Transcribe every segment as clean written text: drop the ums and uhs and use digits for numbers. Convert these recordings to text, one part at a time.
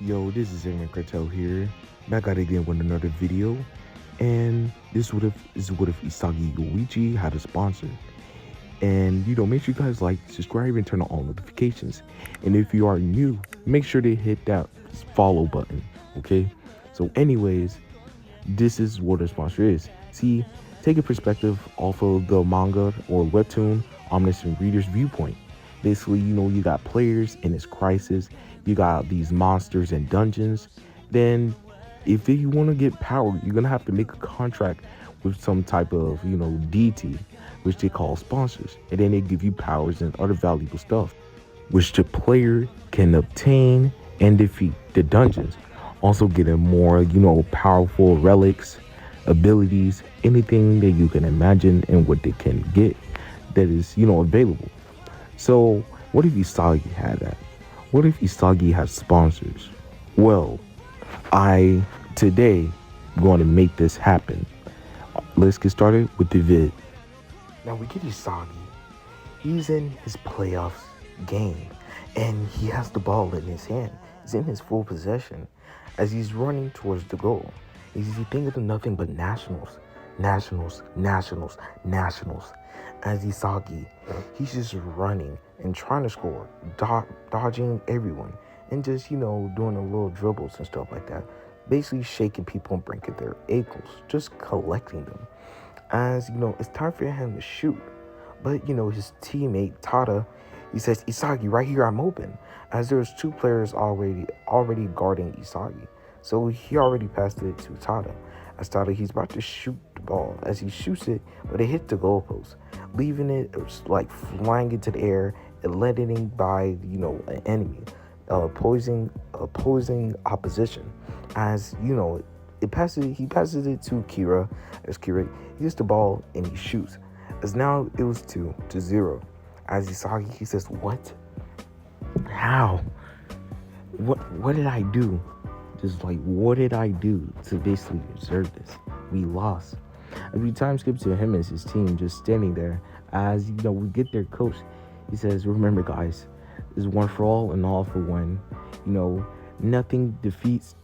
Yo, this is Aaron Cartel here, back at it again with another video. And this is what if Isagi Yoichi had a sponsor. And make sure you guys like, subscribe, and turn on all notifications. And if you are new, make sure to hit that follow button. Okay. So, anyways, this is what a sponsor is. See, take a perspective off of the manga or webtoon omniscient reader's viewpoint. Basically, you got players in this crisis, you got these monsters and dungeons. Then, if you want to get power, you're gonna have to make a contract with some type of, deity, which they call sponsors, and then they give you powers and other valuable stuff, which the player can obtain and defeat the dungeons. Also getting more, powerful relics, abilities, anything that you can imagine and what they can get that is, available. So what if Isagi had that? What if Isagi has sponsors? Well, I today going to make this happen. Let's get started with the vid. Now we get Isagi. He's in his playoffs game and he has the ball in his hand. He's in his full possession as he's running towards the goal. He's thinking of nothing but nationals, nationals, nationals, nationals. As Isagi, he's just running and trying to score, dodging everyone, and just, doing a little dribbles and stuff like that. Basically shaking people and breaking their ankles, just collecting them. As, it's time for him to shoot. But, his teammate, Tada, he says, Isagi, right here, I'm open. As there's two players already guarding Isagi. So he already passed it to Tada. As Tada, he's about to shoot the ball. As he shoots it, but it hit the goalpost, leaving it like flying into the air and landing by, an enemy, opposing opposition. As, he passes it to Kira. As Kira gets the ball and he shoots. As now it was 2-0. As Isagi, he says, what? How? What did I do? Just like, what did I do to basically deserve this? We lost. Every time skip to him and his team just standing there. As, we get their coach. He says, remember, guys, it's one for all and all for one. Nothing defeats,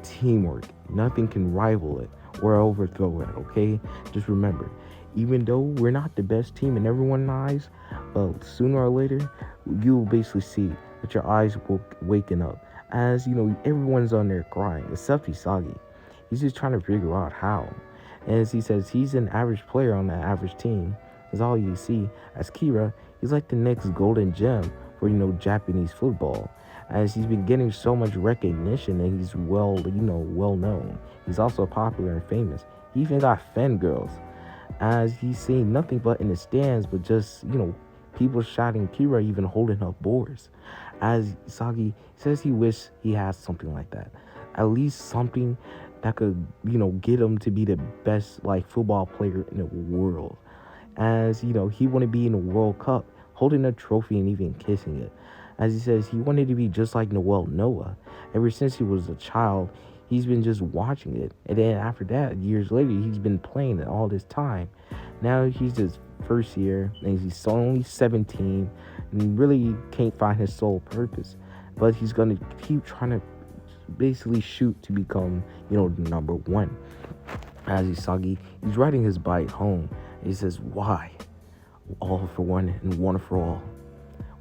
teamwork. Nothing can rival it or overthrow it, okay? Just remember, even though we're not the best team in everyone's eyes, sooner or later, you will basically see that your eyes will waken up. As, everyone's on there crying, except Isagi. He's just trying to figure out how. As he says, he's an average player on that average team. That's all you see. As Kira, he's like the next golden gem for, Japanese football. As he's been getting so much recognition and he's well known. He's also popular and famous. He even got fan girls. As he's seeing nothing but in the stands, but just, people shouting Kira, even holding up boards. As Isagi says he wishes he has something like that. At least something that could, get him to be the best, football player in the world. As, he want to be in the World Cup, holding a trophy and even kissing it. As he says, he wanted to be just like Noel Noah. Ever since he was a child, he's been just watching it. And then after that, years later, he's been playing it all this time. Now he's his first year, and he's only 17, and really can't find his sole purpose. But he's going to keep trying to basically shoot to become, the number one. As Isagi, he's riding his bike home. And he says, why? All for one and one for all.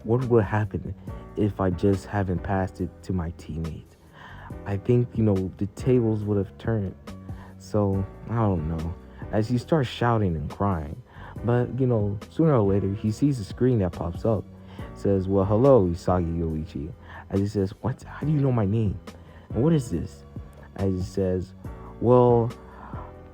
What would happen if I just haven't passed it to my teammates? I think, the tables would have turned. So, I don't know. As he starts shouting and crying. But, sooner or later, he sees a screen that pops up. It says, well, hello, Isagi Yoichi. As he says, what? How do you know my name? And what is this? As he says, well,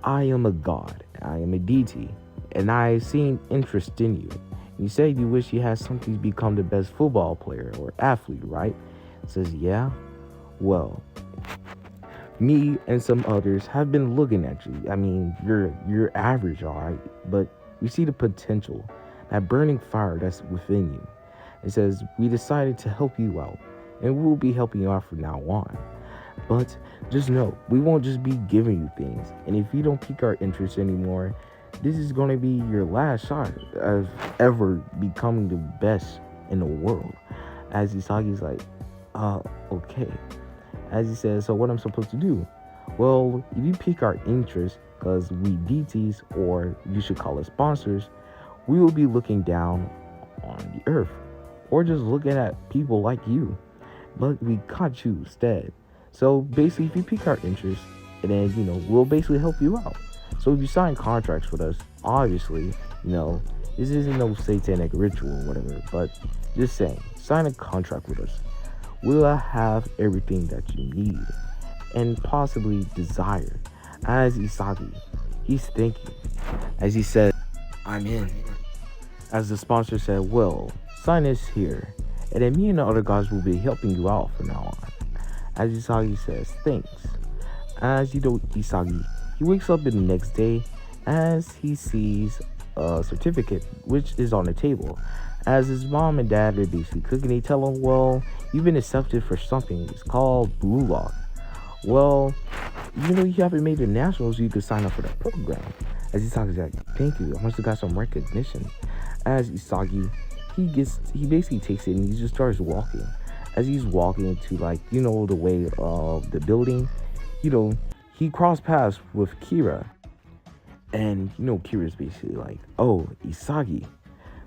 I am a god. I am a deity. And I've seen interest in you. You said you wish you had something to become the best football player or athlete, right? It says, yeah. Well, me and some others have been looking at you. I mean, you're average, all right? But we see the potential, that burning fire that's within you. It says, we decided to help you out, and we'll be helping you out from now on. But just know, we won't just be giving you things. And if you don't pique our interest anymore, this is going to be your last shot of ever becoming the best in the world. As Isagi's like, okay. As he says, so what I'm supposed to do? Well, if you pique our interest, because we DTs, or you should call us sponsors, we will be looking down on the earth, or just looking at people like you. But we caught you instead. So basically, if you pique our interest, and then we'll basically help you out. So if you sign contracts with us, obviously, this isn't no satanic ritual or whatever, but just saying, sign a contract with us. We'll have everything that you need and possibly desire. As Isagi, he's thinking. As he said, I'm in. As the sponsor said, well, sign this here. And then me and the other guys will be helping you out from now on. As Isagi says, thanks. As Isagi, he wakes up the next day as he sees a certificate which is on the table. As his mom and dad are basically cooking, they tell him, well, you've been accepted for something. It's called Blue Lock. Well, you haven't made the nationals, you could sign up for that program. As Isagi's like, thank you, I must have got some recognition. As Isagi, he basically takes it and he just starts walking. As he's walking to the way of the building, he crossed paths with Kira. And Kira's basically like, oh, Isagi,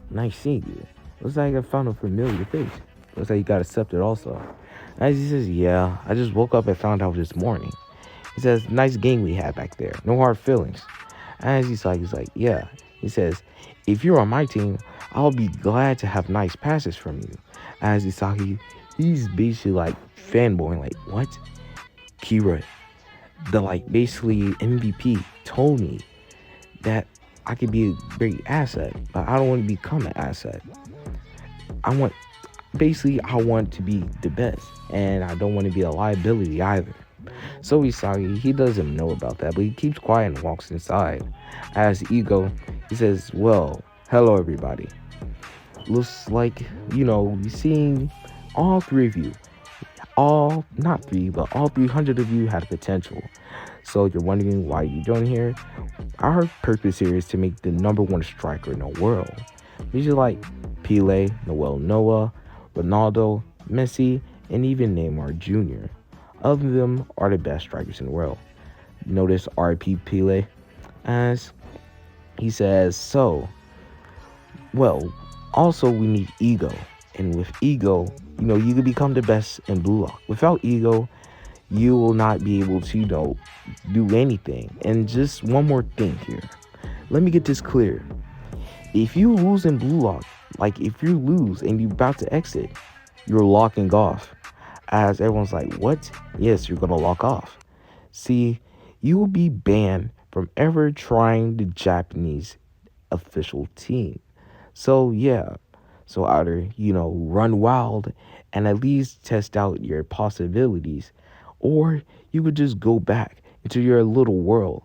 nice seeing you. Looks like I found a familiar face. Looks like you got accepted also. As he says, yeah, I just woke up and found out this morning. He says, nice game we had back there. No hard feelings. As he's like, yeah. He says, if you're on my team, I'll be glad to have nice passes from you. As Isagi, he's basically like fanboying, like, what? Kira, the basically MVP, told me that I could be a great asset, but I don't want to become an asset. I want to be the best, and I don't want to be a liability either. So Isagi, he doesn't know about that, but he keeps quiet and walks inside. As Ego, he says, well, hello everybody. Looks like, you're seeing all three of you. Not three, but all 300 of you had potential. So you're wondering why you joined here? Our purpose here is to make the number one striker in the world. These are like Pele, Noel Noah, Ronaldo, Messi, and even Neymar Jr. All of them are the best strikers in the world. Notice RP Pele, as he says, so, well, also we need ego. And with ego, you can become the best in Blue Lock. Without ego, you will not be able to, do anything. And just one more thing here. Let me get this clear. If you lose in Blue Lock, if you lose and you're about to exit, you're locking off. As everyone's like, what? Yes, you're going to lock off. See, you will be banned from ever trying the Japanese official team. So, yeah. So either, run wild and at least test out your possibilities, or you could just go back into your little world,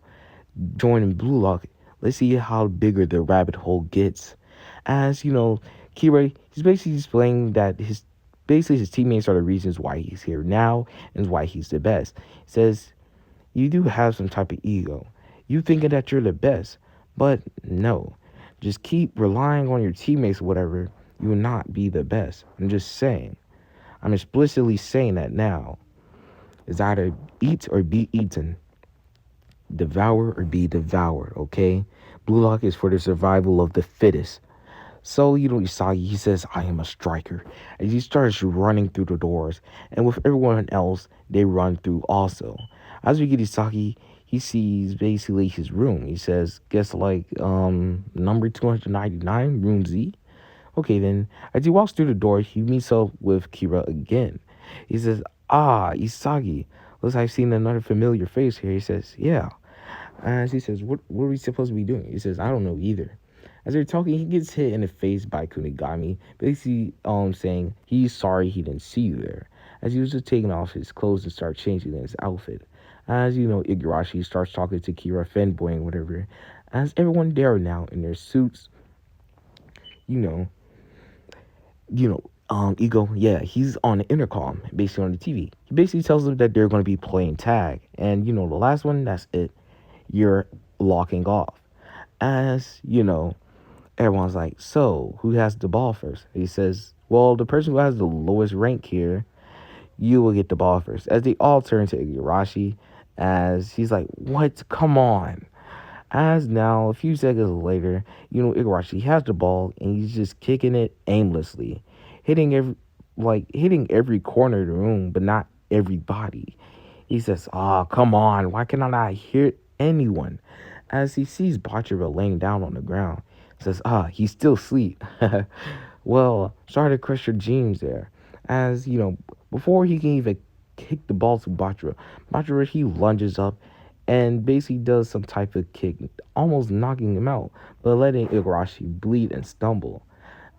join Blue Lock. Let's see how bigger the rabbit hole gets. As, Kira, he's basically explaining that his teammates are the reasons why he's here now and why he's the best. He says, you do have some type of ego. You thinking that you're the best, but no. Just keep relying on your teammates or whatever. You will not be the best. I'm just saying. I'm explicitly saying that now. It's either eat or be eaten. Devour or be devoured, okay? Blue Lock is for the survival of the fittest. So, Isagi, he says, I am a striker. And he starts running through the doors. And with everyone else, they run through also. As we get Isagi, he sees basically his room. He says, guess number 299, room Z. Okay, then, as he walks through the door, he meets up with Kira again. He says, Isagi, looks like I've seen another familiar face here. He says, yeah. As he says, what are we supposed to be doing? He says, I don't know either. As they're talking, he gets hit in the face by Kunigami, basically saying he's sorry he didn't see you there. As he was just taking off his clothes and start changing his outfit. As Igarashi starts talking to Kira, fanboying, whatever. As everyone there now in their suits, Ego, yeah, he's on the intercom, basically on the TV. He basically tells them that they're going to be playing tag. And, the last one, that's it. You're locking off. As, everyone's like, so, who has the ball first? He says, well, the person who has the lowest rank here, You will get the ball first. As they all turn to Igarashi, as he's like, what? Come on. As now, a few seconds later, Igarashi has the ball and he's just kicking it aimlessly, hitting every corner of the room, but not everybody. He says, "Oh, come on, why can I not hear anyone?" As he sees Bachira laying down on the ground, he says, he's still asleep. Well, sorry to crush your dreams there. As, before he can even kick the ball to Bachira, he lunges up and basically does some type of kick, almost knocking him out, but letting Igarashi bleed and stumble.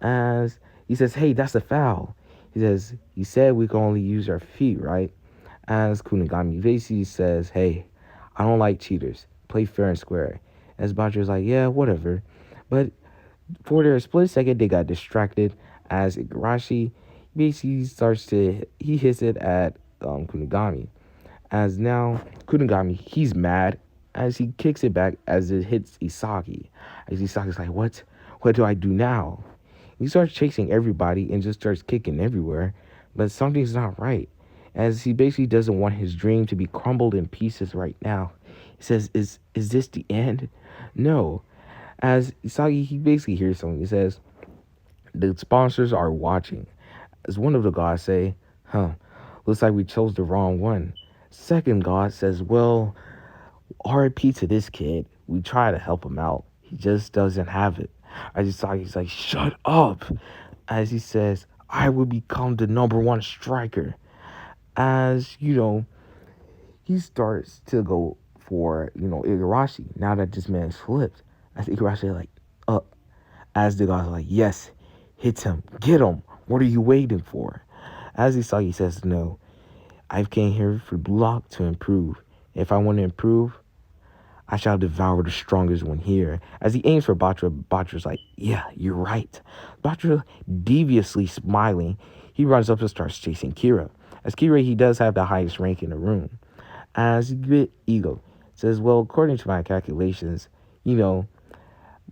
As he says, "Hey, that's a foul." He said we can only use our feet, right? As Kunigami basically says, "Hey, I don't like cheaters. Play fair and square." As Bachira's like, "Yeah, whatever." But for their split second, they got distracted as Igarashi basically he hits it at Kunigami. As now Kunigami, he's mad as he kicks it back as it hits Isagi. As Isagi's like, what do I do now? He starts chasing everybody and just starts kicking everywhere, but something's not right. As he basically doesn't want his dream to be crumbled in pieces right now. He says, Is this the end? No. As Isagi, he basically hears something. He says, the sponsors are watching. As one of the gods say, looks like we chose the wrong one. Second god says, well, RIP to this kid. We try to help him out. He just doesn't have it. As Isagi's like, shut up. As he says, I will become the number one striker. As, he starts to go for, Igarashi. Now that this man flipped. As Igarashi like, as the guy's like, yes, hit him, get him. What are you waiting for? As Isagi says, no, I came here for Block to improve. If I want to improve, I shall devour the strongest one here. As he aims for Bachira, Bachira's like, yeah, you're right. Bachira, deviously smiling, he runs up and starts chasing Kira. As Kira, he does have the highest rank in the room. As Ego says, well, according to my calculations,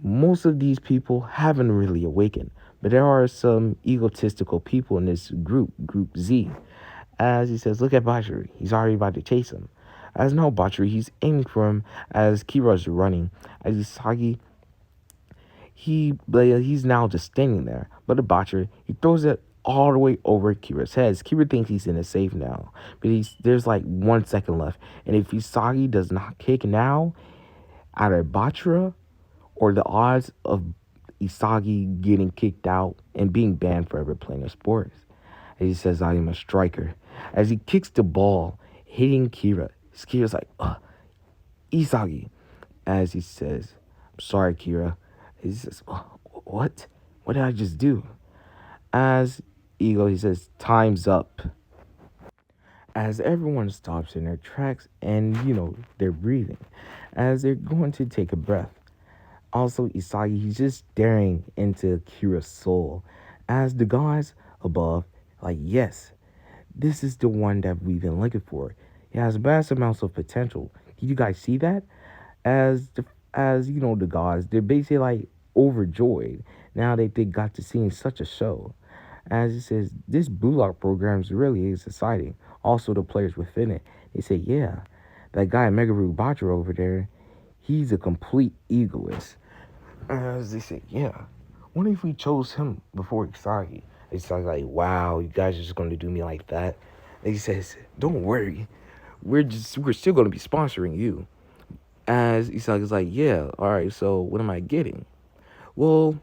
most of these people haven't really awakened, but there are some egotistical people in this Group Z. As he says, look at Bachiri, he's already about to chase him. As no Bachiri, he's aiming for him as Kira's running. As Isagi, he's now just standing there, but the Bachiri, he throws it all the way over Kira's head. Kira thinks he's in a safe now, but there's like 1 second left, and if Isagi does not kick now, either Bachira or the odds of Isagi getting kicked out and being banned forever playing a sport. As he says, I am a striker. As he kicks the ball, hitting Kira, Kira's like, Isagi. As he says, I'm sorry, Kira. He says, what? What did I just do? As Ego, he says, time's up. As everyone stops in their tracks and, they're breathing. As they're going to take a breath. Also, Isagi, he's just staring into Kira's soul. As the gods above, like, yes, this is the one that we've been looking for. It has vast amounts of potential. Did you guys see that? The gods, they're basically like overjoyed now that they got to see such a show. As it says, this Blue Lock program really is exciting. Also, the players within it, they say, yeah, that guy Megaru Bachira over there, he's a complete egoist. As they say, yeah, what if we chose him before Isagi? It's like, wow, you guys are just going to do me like that. And he says, don't worry, we're still going to be sponsoring you. As Isagi's like, yeah, all right, so what am I getting? Well,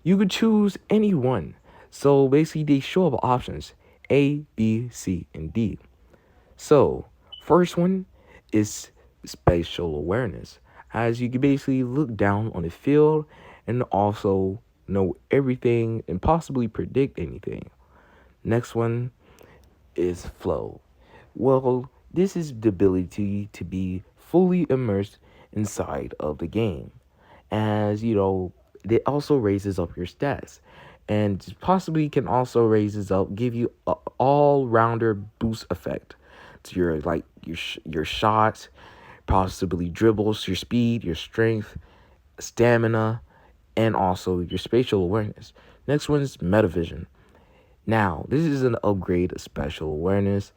you could choose any one. So basically, they show up options A, B, C, and D. So, first one is spatial awareness, as you can basically look down on the field and also know everything and possibly predict anything. Next one is flow. Well, this is the ability to be fully immersed inside of the game. As it also raises up your stats and possibly can also raises up, give you a all-rounder boost effect to your shots, possibly dribbles, your speed, your strength, stamina, and also your spatial awareness. Next one is metavision. Now, this is an upgrade of special awareness.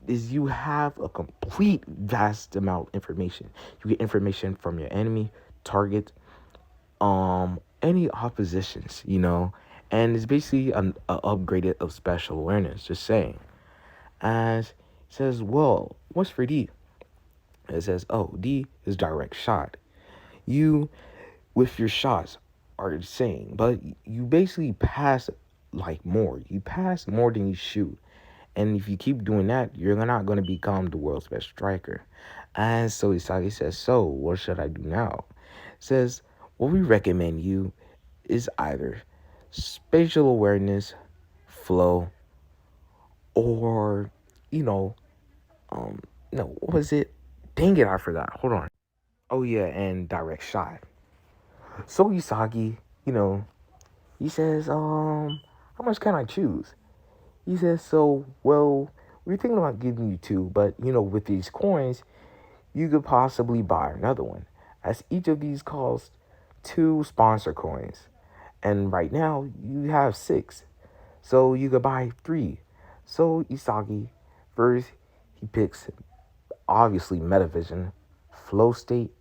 Is you have a complete vast amount of information. You get information from your enemy, target, any oppositions, and it's basically an upgraded of special awareness. Just saying. As it says, well, what's for D? It says, oh, D is direct shot. You, with your shots, are insane, but you basically pass like more. You pass more than you shoot. And if you keep doing that, you're not going to become the world's best striker. And so Isagi says, so what should I do now? Says, what we recommend you is either spatial awareness, flow, or, you know, no, what was it? Dang it, I forgot. Hold on. Oh, yeah, and direct shot. So Isagi, he says, how much can I choose? He says, so, well, we're thinking about giving you two, but, with these coins, you could possibly buy another one, as each of these costs two sponsor coins. And right now, you have six, so you could buy three. So Isagi, first, he picks, obviously, Metavision, Flow State,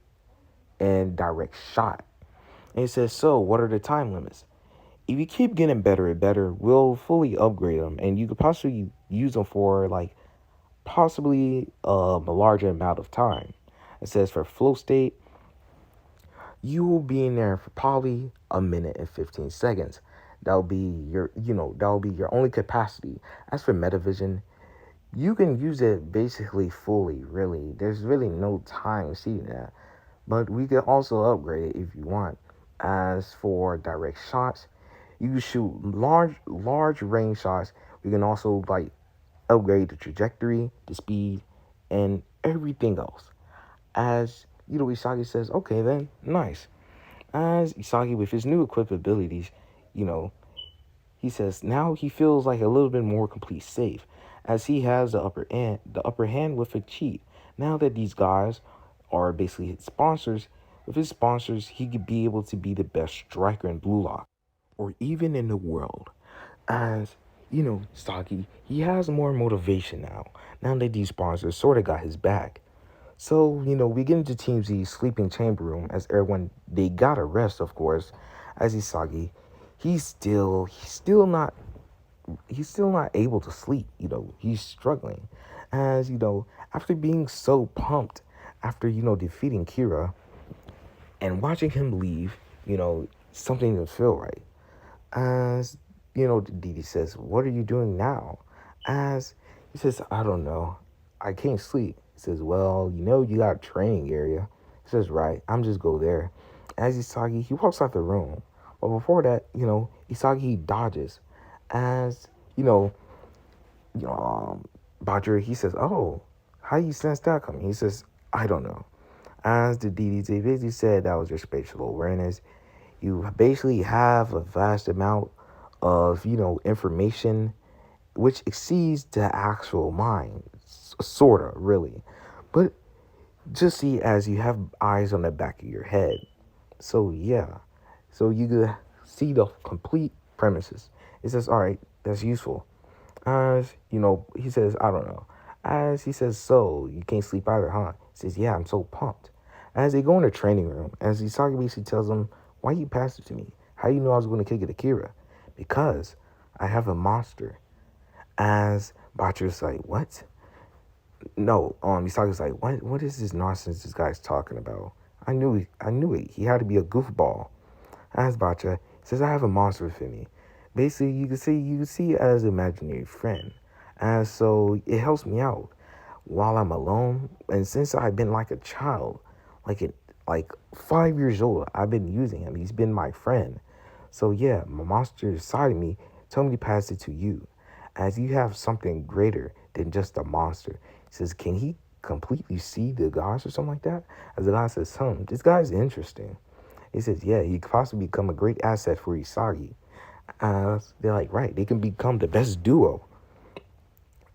and Direct Shot. And he says, so, what are the time limits? If you keep getting better and better, we'll fully upgrade them, and you could possibly use them for like possibly a larger amount of time. It says for flow state, you will be in there for probably a minute and 15 seconds. That'll be that'll be your only capacity. As for Metavision, you can use it basically fully, really. There's really no time seeing that. But we can also upgrade it if you want. As for direct shots, you can shoot large range shots. We can also like upgrade the trajectory, the speed, and everything else. As Isagi says, okay then, nice. As Isagi with his new equipped abilities, you know, he says now he feels like a little bit more complete safe, as he has the upper hand with a cheat. Now that these guys are basically his sponsors, with his sponsors, he could be able to be the best striker in Blue Lock, or even in the world. As Saki, he has more motivation now. Now that these sponsors sort of got his back. So, we get into Team Z's sleeping chamber room as everyone, they gotta rest, of course. As Isagi, he's still not able to sleep, he's struggling. As, after being so pumped, after, defeating Kira and watching him leave, something didn't feel right. As, Didi says, what are you doing now? As he says, I don't know. I can't sleep. He says, well, you got a training area. He says, right, I'm just go there. As Isagi, he walks out the room. But before that, Isagi, he dodges. As, Badger, he says, oh, how you sense that coming? He says, I don't know. As the DDZ basically said, that was your spatial awareness. You basically have a vast amount of, information which exceeds the actual mind, sort of, really. But just see as you have eyes on the back of your head. So, yeah. So you could see the complete premises. It says, all right, that's useful. As, he says, I don't know. As he says, so, you can't sleep either, huh? He says, yeah, I'm so pumped. As they go in the training room, as Isagi basically tells him, why you passed it to me? How you know I was going to kick it Akira? Because I have a monster. As Butcher's like, what? No, Isagi's like, what is this nonsense this guy's talking about? I knew it. He had to be a goofball. As Bacha says, I have a monster within me. Basically, you can see it as an imaginary friend. And so it helps me out while I'm alone. And since I've been like a child, like 5 years old, I've been using him. He's been my friend. So yeah, my monster inside of me told me to pass it to you, as you have something greater than just a monster. He says, can he completely see the gods or something like that? As the guy says, this guy's interesting. He says, yeah, he could possibly become a great asset for Isagi. They're like, right, they can become the best duo.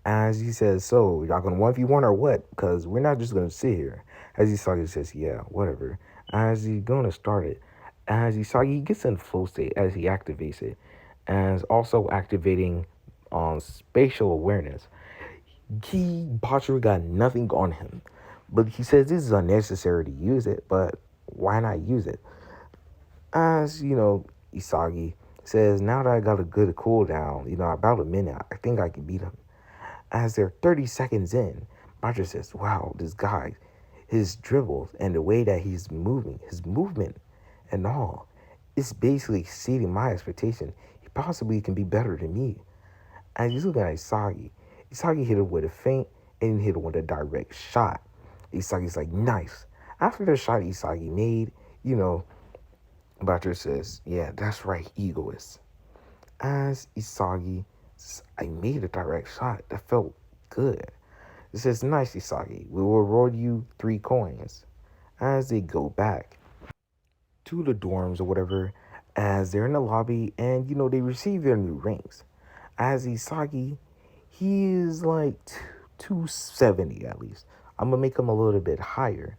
As he says, so y'all gonna 1v1 or what? Because we're not just gonna sit here. As Isagi says, yeah, whatever. As he's gonna start it. As Isagi gets in flow state as he activates it. As also activating spatial awareness. Bachira got nothing on him, but he says this is unnecessary to use it. But why not use it? As Isagi says, now that I got a good cooldown, about a minute, I think I can beat him. As they're 30 seconds in, Roger says, wow, this guy, his dribbles and the way that he's moving, his movement and all, it's basically exceeding my expectation. He possibly can be better than me. As you look at Isagi, Isagi hit him with a feint and hit him with a direct shot. Isagi's like, nice. After the shot Isagi made, Butcher says, yeah, that's right, egoist. As Isagi says, I made a direct shot that felt good. It says, nice, Isagi. We will reward you 3 coins. As they go back to the dorms or whatever, as they're in the lobby and, they receive their new ranks. As Isagi, he is like 270 at least. I'm going to make him a little bit higher.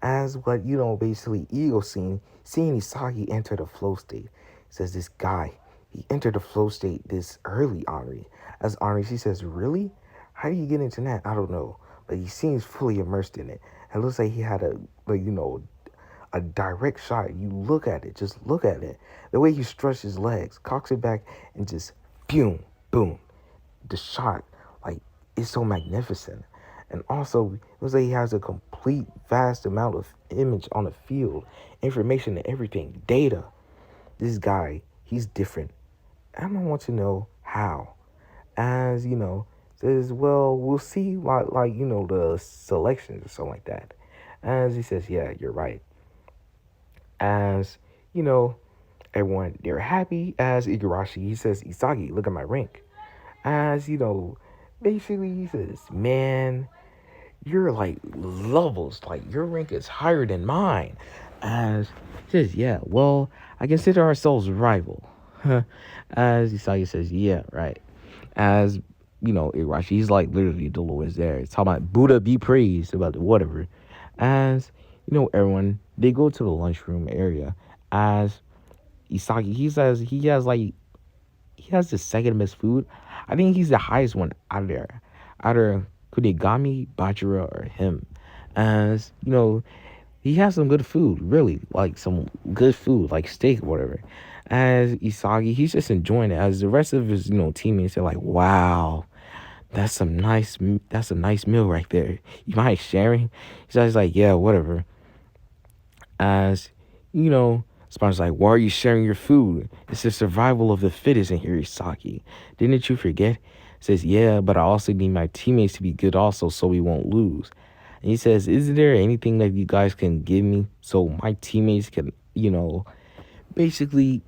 As what, basically Ego seeing Isagi enter the flow state. Says this guy, he entered the flow state this early, Henri. As Henri, she says, really? How do you get into that? I don't know. But he seems fully immersed in it. It looks like he had a direct shot. You look at it, just look at it. The way he stretches his legs, cocks it back, and just boom, boom. The shot, like, is so magnificent. And also, it looks like he has a complete, vast amount of image on the field, information and everything, data. This guy, he's different. I don't want to know how. As, says, well, we'll see, the selections or something like that. As he says, yeah, you're right. As, everyone, they're happy. As Igarashi, he says, Isagi, look at my rank. As, basically he says, man, you're like levels, like your rank is higher than mine. As he says, yeah, well, I consider ourselves rival. As Isagi says, yeah, right. As Irashi, he's like literally the lowest there. It's talking about Buddha be praised about whatever. As everyone they go to the lunchroom area. As Isagi, he says he has the second best food. I think he's the highest one out of there. Either Kunigami, Bachira, or him. As, he has some good food, really. Like some good food, like steak or whatever. As Isagi, he's just enjoying it. As the rest of his, teammates are like, wow, that's a nice meal right there. You mind sharing? He's like, yeah, whatever. As, Sponge's like, why are you sharing your food? It's the survival of the fittest in here, Isagi. Didn't you forget? Says, yeah, but I also need my teammates to be good also so we won't lose. And he says, is there anything that you guys can give me so my teammates can, basically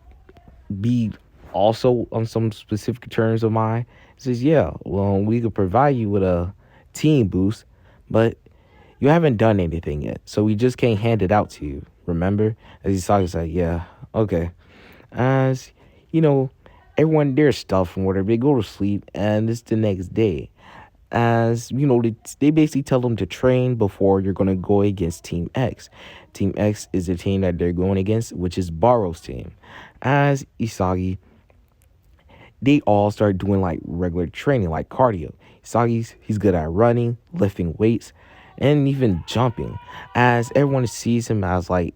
be also on some specific terms of mine? He says, yeah, well, we could provide you with a team boost, but you haven't done anything yet, so we just can't hand it out to you. Remember? As Isagi's like, yeah, okay. As, everyone, their stuff and whatever, they go to sleep, and it's the next day. As, they basically tell them to train before you're going to go against Team X. Team X is the team that they're going against, which is Baro's team. As Isagi, they all start doing, like, regular training, like cardio. He's good at running, lifting weights, and even jumping. As everyone sees him as, like,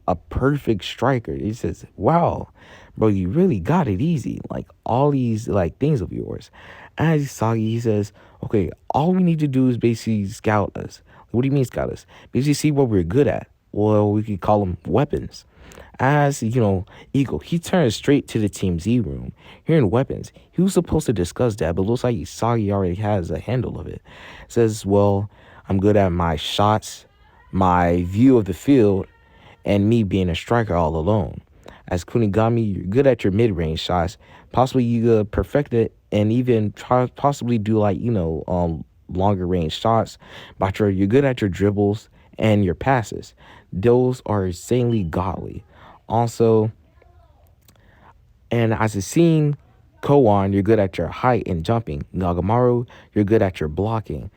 a perfect striker. He says, wow, bro, you really got it easy. Like, all these, like, things of yours. As Isagi, he says, okay, all we need to do is basically scout us. What do you mean scout us? Basically see what we're good at. Well, we could call them weapons. As, Eagle, he turns straight to the Team Z room. Hearing weapons, he was supposed to discuss that, but looks like Isagi already has a handle of it. Says, well, I'm good at my shots, my view of the field, and me being a striker all alone. As Kunigami, you're good at your mid-range shots. Possibly you could perfect it and even possibly do longer range shots. But you're good at your dribbles and your passes. Those are insanely godly. Also, and as a scene, Koan, you're good at your height and jumping. Nagamaru, you're good at your blocking.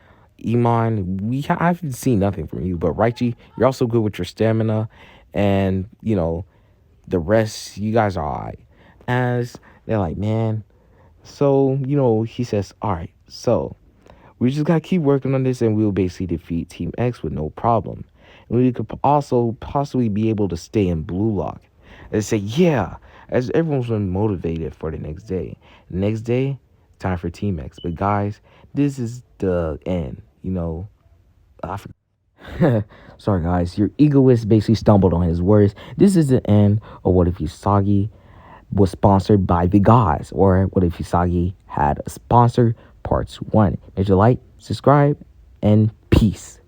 Iman, I haven't seen nothing from you, but Raichi, you're also good with your stamina, and the rest, you guys are alright. As they're like, man, So, he says, all right, so we just gotta keep working on this and we'll basically defeat Team X with no problem. And we could also possibly be able to stay in Blue Lock. And say, yeah, as everyone's been motivated for the next day. The next day, time for Team X. But guys, this is the end. I Sorry, guys. Your egoist basically stumbled on his words. This is the end of What If Usagi was sponsored by the gods, or What If Usagi had a sponsor, parts 1. Make sure to like, subscribe, and peace.